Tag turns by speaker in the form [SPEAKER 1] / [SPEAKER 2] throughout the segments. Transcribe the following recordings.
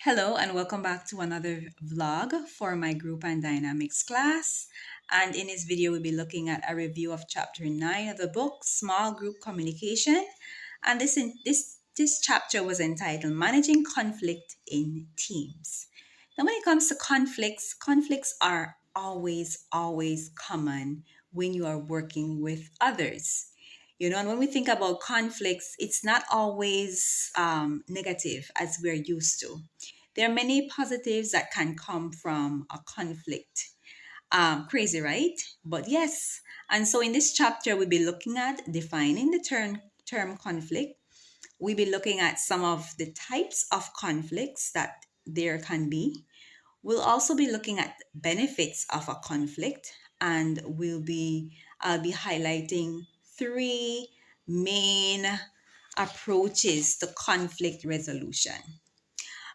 [SPEAKER 1] Hello and welcome back to another vlog for my group and dynamics class. And in this video, we'll be looking at a review of chapter 9 of the book, Small Group Communication. And this chapter was entitled Managing Conflict in Teams. Now, when it comes to conflicts are always common when you are working with others. And when we think about conflicts, it's not always negative as we're used to. There are many positives that can come from a conflict. Crazy, right? But yes. And so in this chapter, we'll be looking at defining the term conflict. We'll be looking at some of the types of conflicts that there can be. We'll also be looking at benefits of a conflict, and I'll be highlighting three main approaches to conflict resolution.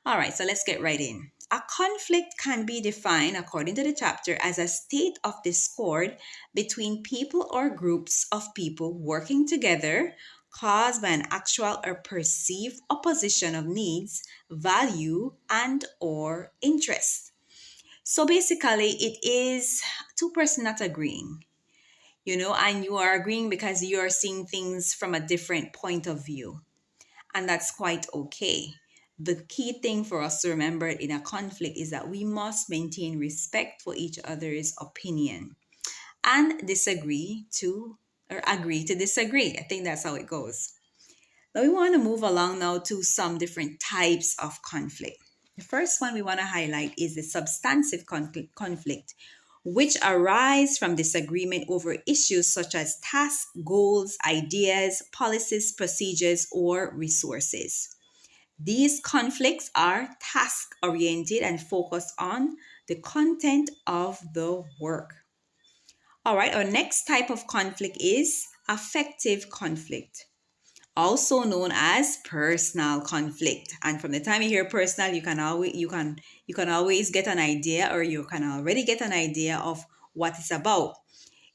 [SPEAKER 1] All right, so let's get right in. A conflict can be defined, according to the chapter, as a state of discord between people or groups of people working together caused by an actual or perceived opposition of needs, value, and or interest. So basically, it is two persons not agreeing, and you are agreeing because you are seeing things from a different point of view. And that's quite okay. The key thing for us to remember in a conflict is that we must maintain respect for each other's opinion and agree to disagree. I think that's how it goes. Now we want to move along now to some different types of conflict. The first one we want to highlight is the substantive conflict, which arise from disagreement over issues such as tasks, goals, ideas, policies, procedures, or resources. These conflicts are task oriented and focused on the content of the work. All right, our next type of conflict is affective conflict, also known as personal conflict. And from the time you hear personal, you can always get an idea, or you can already get an idea of what it's about.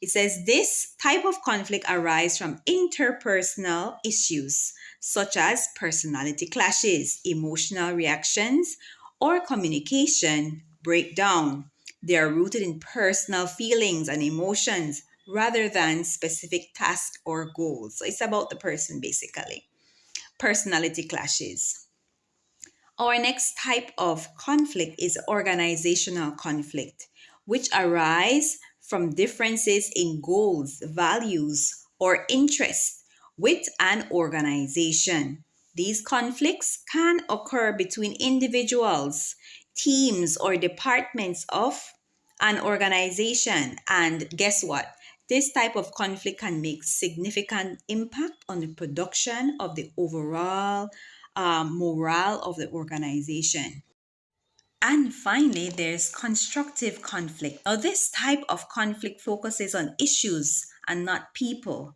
[SPEAKER 1] It says this type of conflict arises from interpersonal issues such as personality clashes, emotional reactions, or communication breakdown. They are rooted in personal feelings and emotions rather than specific tasks or goals. So it's about the person basically. Personality clashes. Our next type of conflict is organizational conflict, which arise from differences in goals, values, or interests with an organization. These conflicts can occur between individuals, teams, or departments of an organization. And guess what? This type of conflict can make significant impact on the production of the overall morale of the organization. And finally, there's constructive conflict. Now, this type of conflict focuses on issues and not people.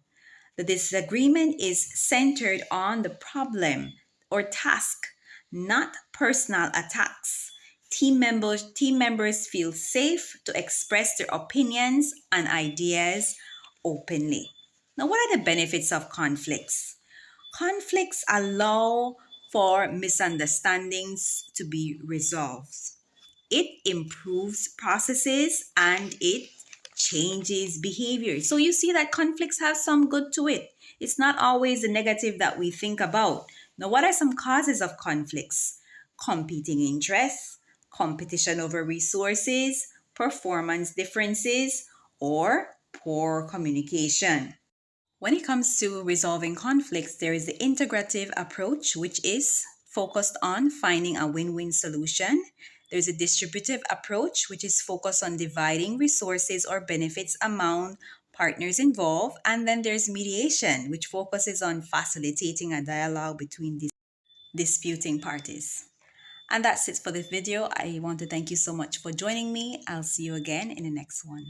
[SPEAKER 1] The disagreement is centered on the problem or task, not personal attacks. Team members feel safe to express their opinions and ideas openly. Now, what are the benefits of conflicts? Conflicts allow for misunderstandings to be resolved. It improves processes and it changes behavior. So you see that conflicts have some good to it. It's not always the negative that we think about. Now, what are some causes of conflicts? Competing interests, competition over resources, performance differences, or poor communication. When it comes to resolving conflicts, there is the integrative approach, which is focused on finding a win-win solution. There's a distributive approach, which is focused on dividing resources or benefits among partners involved. And then there's mediation, which focuses on facilitating a dialogue between these disputing parties. And that's it for this video. I want to thank you so much for joining me. I'll see you again in the next one.